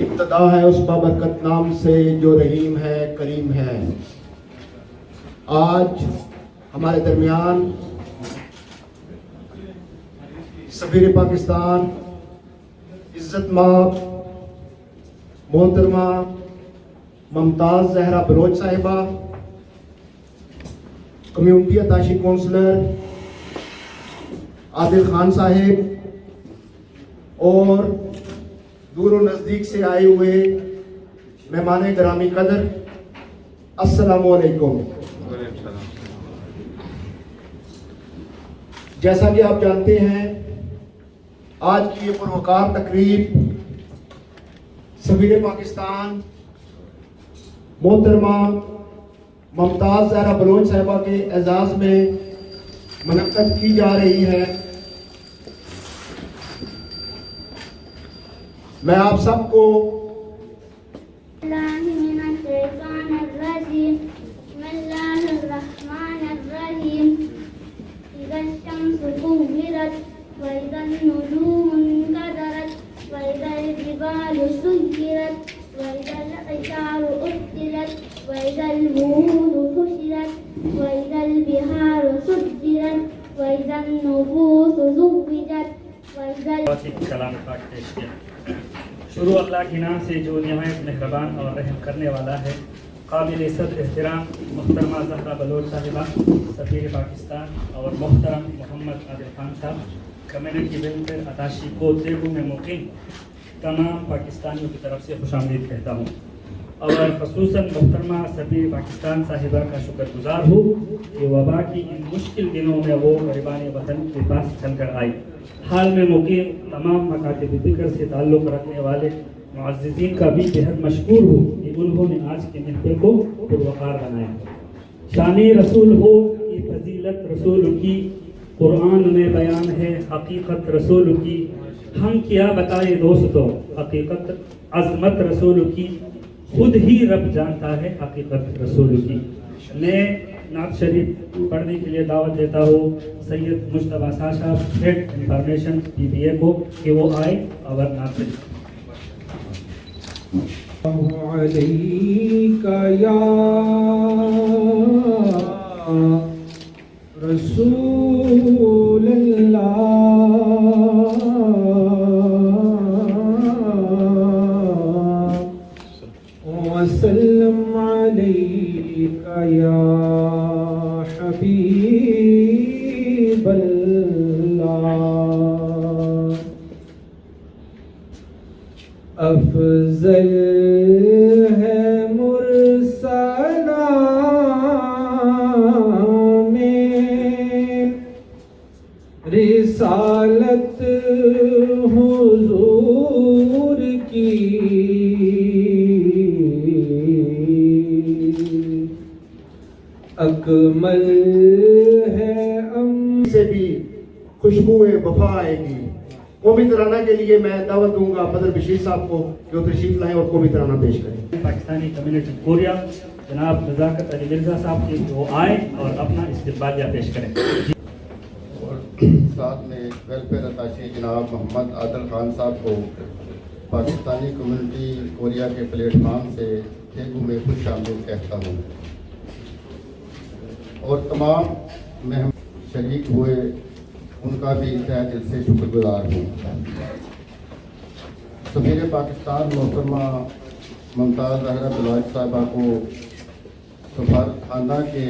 ابتدا ہے اس بابرکت نام سے جو رحیم ہے کریم ہے۔ آج ہمارے درمیان سفیر پاکستان عزت مآب محترمہ ممتاز زہرا بلوچ صاحبہ، کمیونٹی اتاشی کونسلر عادل خان صاحب اور دور و نزدیک سے آئے ہوئے مہمان گرامی قدر، السلام علیکم۔ جیسا کہ آپ جانتے ہیں، آج کی یہ پروقار تقریب سفیر پاکستان محترمہ ممتاز زہرا بلوچ صاحبہ کے اعزاز میں منعقد کی جا رہی ہے۔ میں آپ سب کو کلام پاک پیش کیا۔ شروع اللہ کے نام سے جو نہایت مہربان اور رحم کرنے والا ہے۔ قابل صدر احترام محترمہ زہرا بلوچ صاحبہ سفیر پاکستان اور محترم محمد عادل خان صاحب کمیونٹی ویلفیئر اتاشی کو تیگو میں مقیم تمام پاکستانیوں کی طرف سے خوش آمدید کہتا ہوں، اور خصوصاً محترمہ سفیر پاکستان صاحبہ کا شکر گزار ہوں کہ وبا کی ان مشکل دنوں میں وہ غریبان وطن کے پاس چل کر آئی۔ حال میں مقیم تمام مکاتب فکر سے تعلق رکھنے والے معززین کا بھی بہت مشکور ہوں کہ انہوں نے آج کے محفل کو پروقار بنایا۔ شان رسول ہو کی فضیلت رسول کی، قرآن میں بیان ہے حقیقت رسول کی۔ ہم کیا بتائے دوستو حقیقت عظمت رسول کی، خود ہی رب جانتا ہے حقیقت رسول کی۔ میں نعت شریف پڑھنے کے لیے دعوت دیتا ہوں سید مجتبیٰ صاحب ہیڈ انفارمیشن PBA کو کہ وہ آئے اور نعت شریف۔ علیکہ یا رسول اللہ وسلم علیکہ یا حبیب اللہ۔ افضل ہے مرسلوں میں رسالت حضور کی، اکمل ہے سے بھی خوشبو وفا آئے گی۔ قومی ترانہ کے لیے میں دعوت دوں گا بدر بشیر صاحب کو کہ وہ تشریف لائیں اور قومی ترانہ پیش کریں۔ پاکستانی کمیونٹی کوریا جناب نزاکت علی مرزا صاحب کی وہ آئیں اور اپنا استقبالیہ پیش کریں۔ اور ساتھ میں ویلفیئر اتاشی جناب محمد عادل خان صاحب کو پاکستانی کمیونٹی کوریا کے پلیٹ فارم سے تیگو میں خوش آمدید کہتا ہوں، اور تمام مہمان شریک ہوئے ان کا بھی تہہ دل سے شکر گزار ہوں۔ سفیر پاکستان محترمہ ممتاز زہرا بلوچ صاحبہ کو سفارت خانہ کے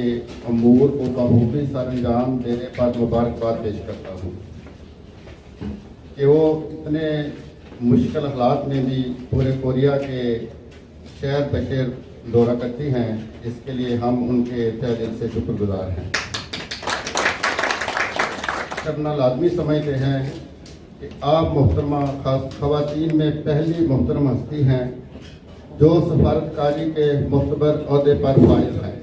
امور کو بخوبی سر انجام دینے پر مبارکباد پیش کرتا ہوں کہ وہ اتنے مشکل حالات میں بھی پورے کوریا کے شہر بشہر دورہ کرتی ہیں، اس کے لیے ہم ان کے تہہ دل سے شکر گزار ہیں۔ کرنا لازمی سمجھتے ہیں کہ آپ محترمہ خواتین میں پہلی محترم ہستی ہیں جو سفارتکاری کے معتبر عہدے پر فائز ہیں۔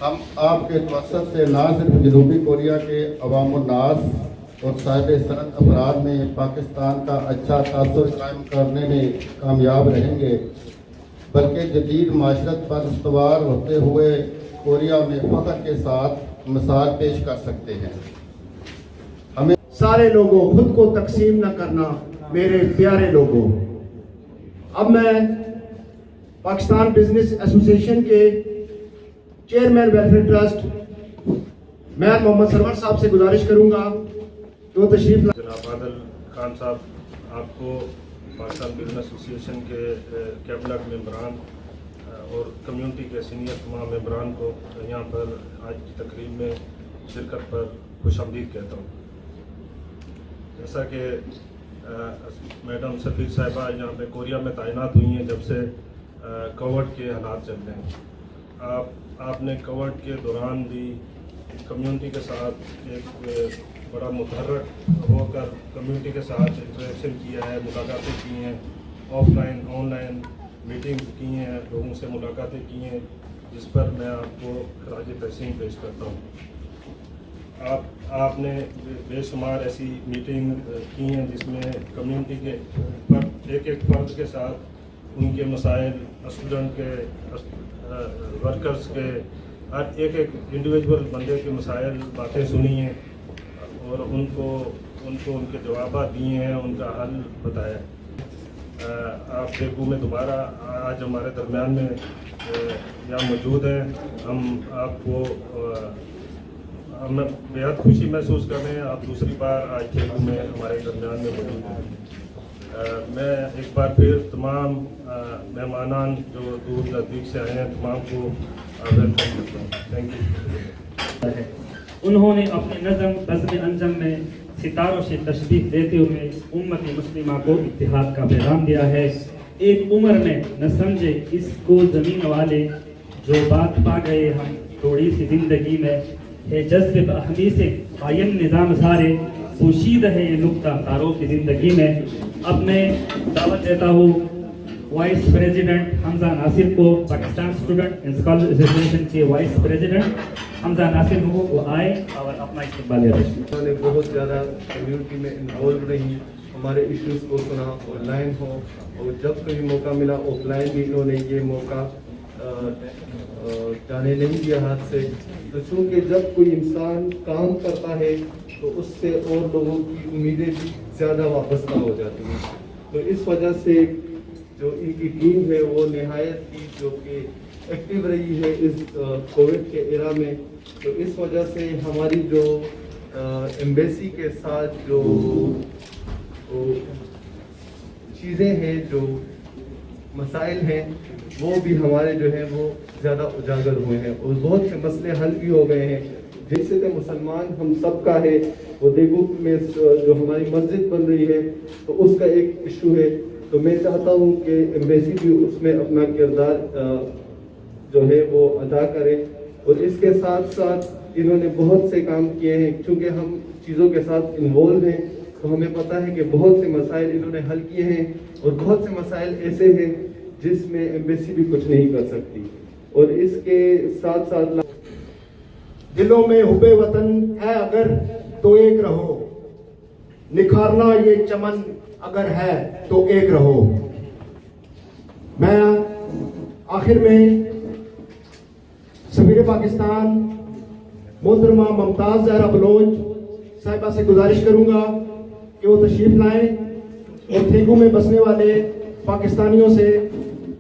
ہم آپ کے توسط سے نہ صرف جنوبی کوریا کے عوام الناس اور صاحب صنعت افراد میں پاکستان کا اچھا تاثر قائم کرنے میں کامیاب رہیں گے، بلکہ جدید معاشرت پر استوار ہوتے ہوئے کوریا میں فخر کے ساتھ مثال پیش کر سکتے ہیں۔ ہمیں سارے لوگوں خود کو تقسیم نہ کرنا میرے پیارے لوگوں، اب میں پاکستان بزنس ایسوسیشن کے چیئرمین ویلفیئر ٹرسٹ میر محمد سرور صاحب سے گزارش کروں گا کہ وہ تشریف لائیں. جناب عادل خان صاحب، آپ کو پاکستان بزنس ایسوسیشن کے کیبنٹ ممبران اور کمیونٹی کے سینئر تمام ممبران کو یہاں پر آج کی تقریب میں شرکت پر خوش آمدید کہتا ہوں. جیسا کہ میڈم سفیر صاحبہ یہاں پہ کوریا میں تعینات ہوئی ہیں جب سے کووڈ کے حالات چل رہے ہیں، آپ نے کووڈ کے دوران بھی کمیونٹی کے ساتھ ایک بڑا متحرک ہو کر کمیونٹی کے ساتھ انٹریکشن کیا ہے، ملاقاتیں کی ہیں، of line on line meeting کی ہیں، لوگوں سے ملاقاتیں کی ہیں، جس پر میں آپ کو خراج تحسین پیش کرتا ہوں. آپ نے بے شمار ایسی میٹنگ کی ہیں جس میں کمیونٹی کے ایک فرد کے ساتھ ان کے مسائل، اسٹوڈنٹ کے، ورکرز کے، ہر ایک انڈیویجول بندے کے مسائل، باتیں سنی ہیں اور ان کو کے جوابات دیے ہیں، ان کا حل بتایا. آپ دیکھو میں دوبارہ آج ہمارے درمیان میں یہاں موجود ہیں. ہم آپ کو ہم بےحد خوشی محسوس کر رہے ہیں، آپ دوسری بار آج دیکھو میں ہمارے درمیان میں موجود ہیں. میں ایک بار پھر تمام مہمانان جو دور نزدیک سے آئے ہیں تمام کو ویلکم کرتا ہوں. Thank you. انہوں نے اپنے بزم انجم میں ستاروں سے تشبیہ دیتے ہوئے امت مسلمہ کو اتحاد کا پیغام دیا ہے. ایک عمر میں نہ سمجھے اس کو زمین والے، جو بات پا گئے ہم تھوڑی سی زندگی میں، ہے جذب اہمی سے قائم نظام سارے، پوشیدہ ہے یہ نقطہ تاروں کی زندگی میں. اب میں دعوت دیتا ہوں وائس پریزیڈنٹ حمزہ ناصر کو، پاکستان اسٹوڈنٹ اسکالر ایسوسیشن کے وائس پریزیڈنٹ حمزہ ناصر کو، وہ آئے اور اپنا استقبال کریں. نے بہت زیادہ کمیونٹی میں انوالو رہی، ہمارے ایشوز کو سنا، آن لائن ہو اور جب کبھی موقع ملا آف لائن بھی انہوں نے یہ موقع جانے نہیں دیا ہاتھ سے. تو چونکہ جب کوئی انسان کام کرتا ہے تو اس سے اور لوگوں کی امیدیں بھی زیادہ وابستہ ہو جاتی ہیں. تو اس وجہ سے جو ان کی ٹیم ہے وہ نہایت ہی جو کہ ایکٹیو رہی ہے اس کووڈ کے ایرا میں. تو اس وجہ سے ہماری جو ایمبیسی کے ساتھ جو چیزیں ہیں، جو مسائل ہیں، وہ بھی ہمارے جو ہیں وہ زیادہ اجاگر ہوئے ہیں اور بہت سے مسئلے حل بھی ہو گئے ہیں. جیسے کہ مسلمان ہم سب کا ہے، وہ دیگو میں جو ہماری مسجد بن رہی ہے تو اس کا ایک ایشو ہے. تو میں چاہتا ہوں کہ ایمبیسی بھی اس میں اپنا کردار جو ہے وہ ادا کرے. اور اس کے ساتھ ساتھ انہوں نے بہت سے کام کیے ہیں. چونکہ ہم چیزوں کے ساتھ انوالو ہیں تو ہمیں پتہ ہے کہ بہت سے مسائل انہوں نے حل کیے ہیں اور بہت سے مسائل ایسے ہیں جس میں ایمبیسی بھی کچھ نہیں کر سکتی. اور اس کے ساتھ ساتھ دلوں میں حب وطن ہے اگر تو ایک رہو، نکھارنا یہ چمن اگر ہے تو ایک رہو. میں آخر میں سفیر پاکستان محترمہ ممتاز زہرا بلوچ صاحبہ سے گزارش کروں گا کہ وہ تشریف لائیں اور تھیگو میں بسنے والے پاکستانیوں سے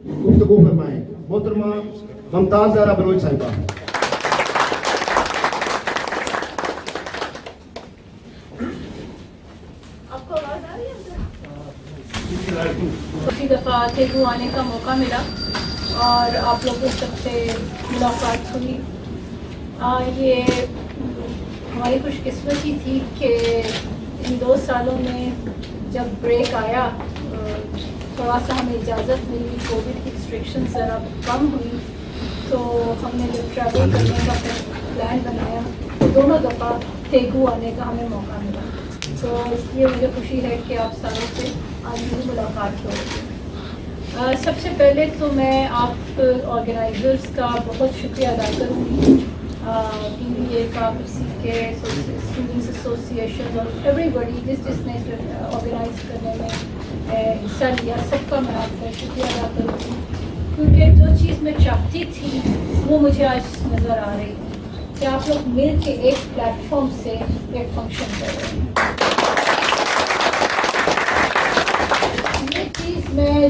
گفتگو فرمائیں. محترمہ ممتاز زہرا بلوچ صاحبہ. آپ کو آواز آ رہی ہے؟ اسی دفعہ تھیگو آنے کا موقع ملا اور آپ لوگوں سب سے ملاقات ہوئی. یہ ہماری خوش قسمتی تھی کہ ان 2 سالوں میں جب بریک آیا تھوڑا سا ہمیں اجازت ملی، کووڈ کی ریسٹرکشن ذرا کم ہوئی، تو ہم نے جب ٹریول کرنے کا پلان بنایا تو دونوں دفعہ تھیگو آنے کا ہمیں موقع ملا. تو اس لیے مجھے خوشی ہے کہ آپ ساروں سے آج میری ملاقات ہو رہی ہے. سب سے پہلے تو میں آپ آرگنائزرز کا بہت شکریہ ادا کروں گی، DBA کا، PCK کے، اسٹوڈنٹس ایسوسیشن اور ایوری بڈی جس نے آرگنائز کرنے میں حصہ لیا، سب کا میں آپ کا شکریہ ادا کروں گی. کیونکہ جو چیز میں چاہتی تھی وہ مجھے آج نظر آ رہی ہے کہ آپ لوگ مل کے ایک پلیٹ فارم سے ایک فنکشن کر رہے ہیں. یہ چیز میں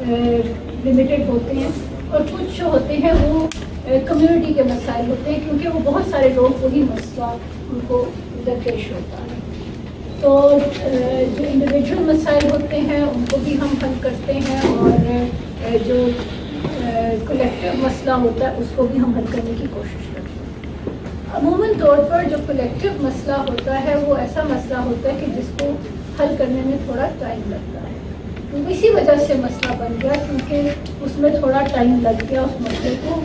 لمیٹڈ ہوتے ہیں اور کچھ جو ہوتے ہیں وہ کمیونٹی کے مسائل ہوتے ہیں، کیونکہ وہ بہت سارے لوگ وہی مسئلہ ان کو درپیش ہوتا ہے. تو جو انڈیویجول مسائل ہوتے ہیں ان کو بھی ہم حل کرتے ہیں، اور جو کلیکٹیو مسئلہ ہوتا ہے اس کو بھی ہم حل کرنے کی کوشش کرتے ہیں. عموماً طور پر جو کلیکٹیو مسئلہ ہوتا ہے وہ ایسا مسئلہ ہوتا ہے کہ جس کو حل کرنے میں تھوڑا ٹائم لگتا ہے. اسی وجہ سے مسئلہ بن گیا، کیونکہ اس میں تھوڑا ٹائم لگ گیا اس مسئلے کو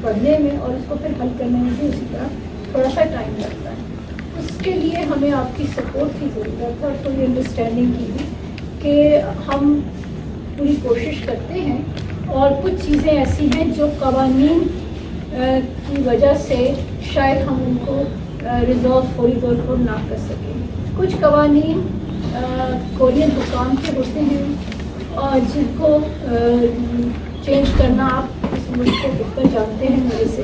پڑھنے میں، اور اس کو پھر حل کرنے میں بھی اسی طرح تھوڑا سا ٹائم لگتا ہے. اس کے لیے ہمیں آپ کی سپورٹ کی ضرورت ہے اور پوری انڈرسٹینڈنگ کی بھی کہ ہم پوری کوشش کرتے ہیں، اور کچھ چیزیں ایسی ہیں جو قوانین کی وجہ سے شاید ہم ان کو ریزالو فوری طور پر نہ کر سکیں. کچھ قوانین کورین حکام کے ہوتے ہیں اور جن کو چینج کرنا آپ اس ملک کو بہتر جانتے ہیں میرے سے.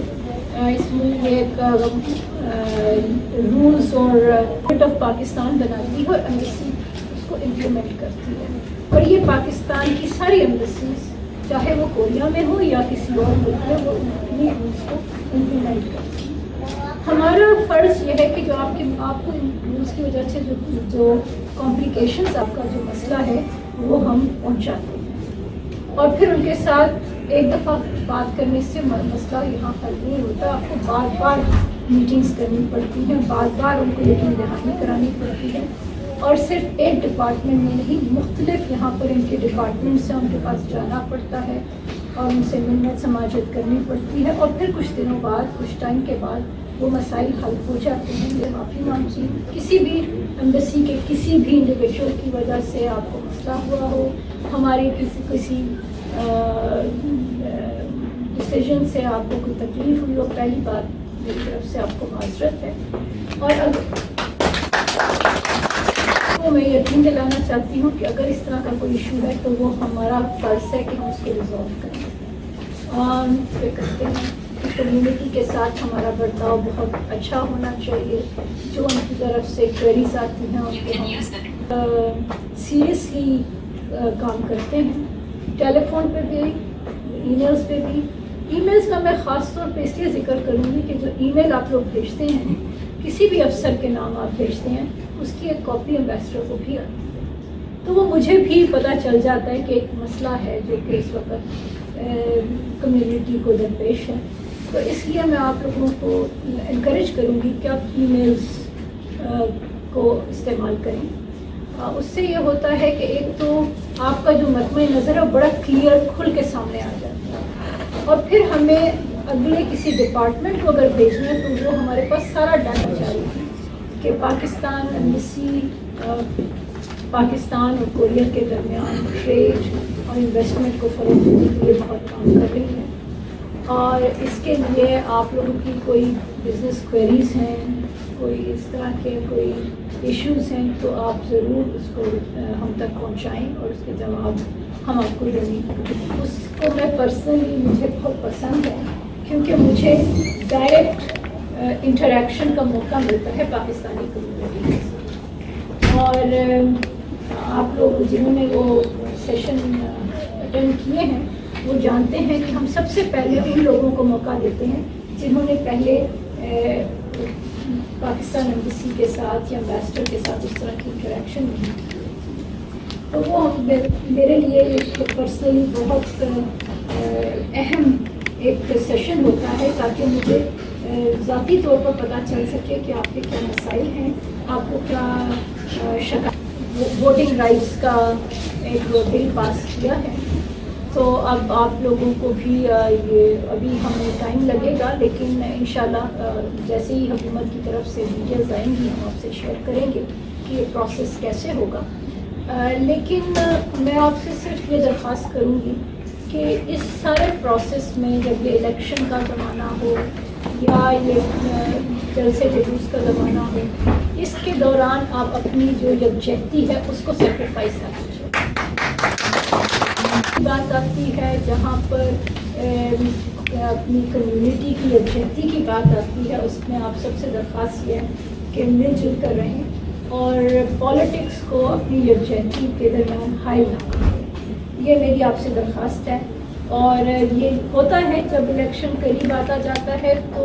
اس ملک میں ایک رولز اور گورنمنٹ آف پاکستان بناتی ہے اور ایمبیسی اس کو امپلیمنٹ کرتی ہے، اور یہ پاکستان کی ساری ایمبیسیز چاہے وہ کوریا میں ہو یا کسی اور ملک میں، وہ انہیں رولس کو امپلیمنٹ کرتی ہے. ہمارا فرض یہ ہے کہ جو آپ کو رولس کی وجہ سے جو کمپلیکیشنز آپ کا جو مسئلہ ہے وہ ہم پہنچاتے ہیں، اور پھر ان کے ساتھ ایک دفعہ بات کرنے سے مسئلہ یہاں حل نہیں ہوتا. آپ کو بار بار میٹنگز کرنی پڑتی ہیں، بار بار ان کو یقین دہانی کرانی پڑتی ہے، اور صرف ایک ڈپارٹمنٹ میں نہیں، مختلف یہاں پر ان کے ڈپارٹمنٹ سے ان کے پاس جانا پڑتا ہے اور ان سے منت سماجت کرنی پڑتی ہے، اور پھر کچھ دنوں بعد، کچھ ٹائم کے بعد وہ مسائل حل ہو جاتے ہیں. یہ معافی مانگتی ہوں کسی بھی ایمبیسی کے کسی بھی انڈیویجول کی وجہ سے آپ کو مسئلہ ہوا ہو، ہماری کسی ڈسیزن سے آپ کو کوئی تکلیف ہوئی ہو. پہلی بات میری طرف سے آپ کو معذرت ہے، اور میں یقین دلانا چاہتی ہوں کہ اگر اس طرح کا کوئی ایشو ہے تو وہ ہمارا فرض ہے کہ ہم اس کو ریزالو کرتے ہیں. کمیونٹی کے ساتھ ہمارا برتاؤ بہت اچھا ہونا چاہیے. جو ان کی طرف سے کوئریز آتی ہیں ان کو ہم سیریسلی کام کرتے ہیں، ٹیلی فون پہ بھی، ای میلز پہ بھی. ای میلز کا میں خاص طور پہ اس لیے ذکر کروں گی کہ جو ای میل آپ لوگ بھیجتے ہیں، کسی بھی افسر کے نام آپ بھیجتے ہیں، اس کی ایک کاپی ایمبیسڈر کو بھی آتی ہے. تو وہ مجھے بھی پتہ چل جاتا ہے کہ ایک مسئلہ ہے جو کہ اس وقت کمیونٹی کو درپیش ہے. تو اس لیے میں آپ لوگوں کو انکریج کروں گی کہ آپ ای میلز کو استعمال کریں. اس سے یہ ہوتا ہے کہ ایک تو آپ کا جو مجموعی نظر ہے بڑا کلیئر کھل کے سامنے آ جاتا ہے، اور پھر ہمیں اگلے کسی ڈپارٹمنٹ کو اگر بھیجنا ہے تو وہ ہمارے پاس سارا ڈاٹا چاہیے کہ پاکستان ایمبیسی پاکستان اور کوریا کے درمیان ٹریڈ اور انویسٹمنٹ کو فروغ دینے کے لیے بہت کام کر رہی ہے. اور اس کے لیے آپ لوگوں کی کوئی بزنس کوئریز ہیں، کوئی اس طرح کے کوئی ایشوز ہیں، تو آپ ضرور اس کو ہم تک پہنچائیں اور اس کے جواب ہم آپ کو دیں. اس کو میں پرسنلی مجھے بہت پسند ہے کیونکہ مجھے ڈائریکٹ انٹریکشن کا موقع ملتا ہے پاکستانی کمیونٹی سے. اور آپ لوگ جنہوں نے وہ سیشن اٹینڈ کیے ہیں وہ جانتے ہیں کہ ہم سب سے پہلے ان لوگوں کو موقع دیتے ہیں جنہوں نے پہلے پاکستان ایمبیسی کے ساتھ یا ایمبیسڈر کے ساتھ اس طرح کی انٹریکشن نہیں کی. تو وہ میرے لیے پرسنلی بہت اہم ایک سیشن ہوتا ہے تاکہ مجھے ذاتی طور پر پتہ چل سکے کہ آپ کے کیا مسائل ہیں، آپ کو کیا ووٹنگ رائٹس کا ایک بل پاس کیا ہے. تو اب آپ لوگوں کو بھی یہ ابھی ہمیں ٹائم لگے گا، لیکن انشاءاللہ جیسے ہی حکومت کی طرف سے ڈیٹیلز آئیں گی ہم آپ سے شیئر کریں گے کہ یہ پروسیس کیسے ہوگا. لیکن میں آپ سے صرف یہ درخواست کروں گی کہ اس سارے پروسیس میں جب یہ الیکشن کا زمانہ ہو یا یہ جلسے جلوس کا زمانہ ہو، اس کے دوران آپ اپنی جو یکجہتی ہے اس کو سیکریفائس نہ کیجیے. بات آتی ہے جہاں پر اپنی کمیونٹی کی یکجہتی کی بات آتی ہے، اس میں آپ سب سے درخواست یہ ہے کہ مل جل کر رہیں اور پالیٹکس کو اپنی یکجہتی کے درمیان حائل نہ کریں. یہ میری آپ سے درخواست ہے. اور یہ ہوتا ہے جب الیکشن قریب آتا جاتا ہے تو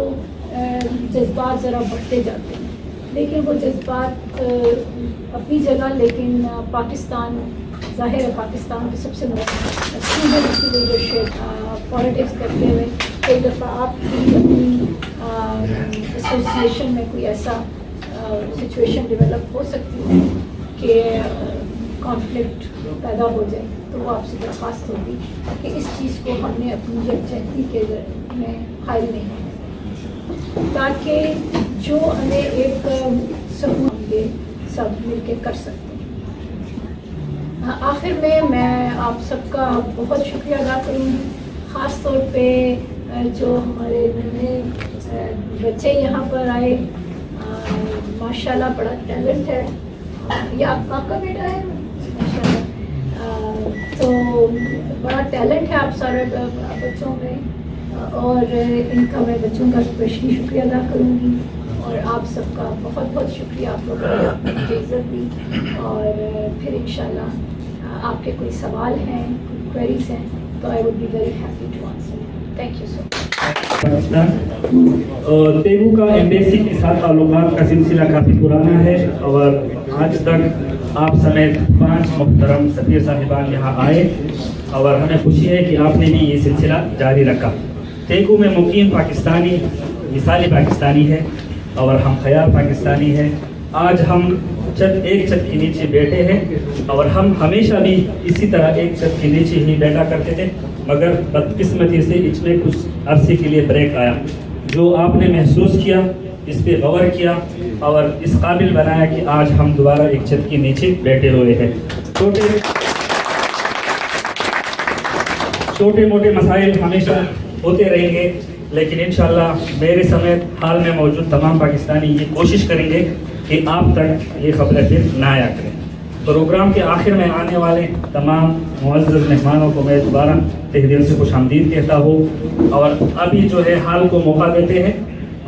جذبات ذرا بڑھتے جاتے ہیں, لیکن وہ جذبات اپنی جگہ, لیکن پاکستان ظاہر ہے پاکستان کی سب سے سینئر کی لیڈرشپ پالیٹکس کرتے ہوئے کئی دفعہ آپ کی اپنی ایسوسیشن میں کوئی ایسا سچویشن ڈیولپ ہو سکتی ہے کہ کانفلکٹ پیدا ہو جائے, تو وہ آپ سے درخواست ہوگی کہ اس چیز کو ہم نے اپنی یکجہتی کے میں حائل نہیں ہے, تاکہ جو ہمیں ایک سمون کے سب مل کے کر سکتے ہیں. آخر میں آپ سب کا بہت شکریہ ادا کروں گی, خاص طور پہ جو ہمارے نئے بچے یہاں پر آئے, ماشاءاللہ بڑا ٹیلنٹ ہے. یہ آپ کا بیٹا ہے ماشاءاللہ, تو بڑا ٹیلنٹ ہے آپ سارے بچوں میں, اور ان کا میں بچوں کا اسپیشلی شکریہ ادا کروں گی. اور آپ سب کا بہت بہت شکریہ, آپ لوگوں نے مجھے عزت دی. اور پھر انشاءاللہ آپ کے کوئی سوال ہیں, کوئی کوئریز ہیں, تو I would be very happy to answer. Thank you so much. Togo کا ایمبیسی کے ساتھ تعلقات کا سلسلہ کافی پرانا ہے, اور آج تک آپ سمیت 5 محترم سفیر صاحبان یہاں آئے, اور ہمیں خوشی ہے کہ آپ نے بھی یہ سلسلہ جاری رکھا. تیگو میں مقیم پاکستانی مثالی پاکستانی ہے, اور ہم خیال پاکستانی ہے. آج ہم ایک چھت کے نیچے بیٹھے ہیں, اور ہم ہمیشہ بھی اسی طرح ایک چھت کے نیچے ہی بیٹھا کرتے تھے, مگر بدقسمتی سے اس میں کچھ عرصے کے لیے بریک آیا. جو آپ نے محسوس کیا, اس پہ غور کیا, اور اس قابل بنایا کہ آج ہم دوبارہ ایک چھت کے نیچے بیٹھے ہوئے ہیں. چھوٹے موٹے مسائل ہمیشہ ہوتے رہیں گے, لیکن انشاءاللہ میرے سمیت حال میں موجود تمام پاکستانی یہ کوشش کریں گے کہ آپ تک یہ خبریں پھر نہ آیا کریں. پروگرام کے آخر میں آنے والے تمام معزز مہمانوں کو میں دوبارہ تہ دل سے خوش آمدید کہتا ہوں, اور ابھی جو ہے حال کو موقع دیتے ہیں.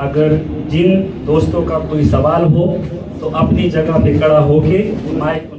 اگر جن دوستوں کا کوئی سوال ہو تو اپنی جگہ پہ کھڑا ہو کے مائک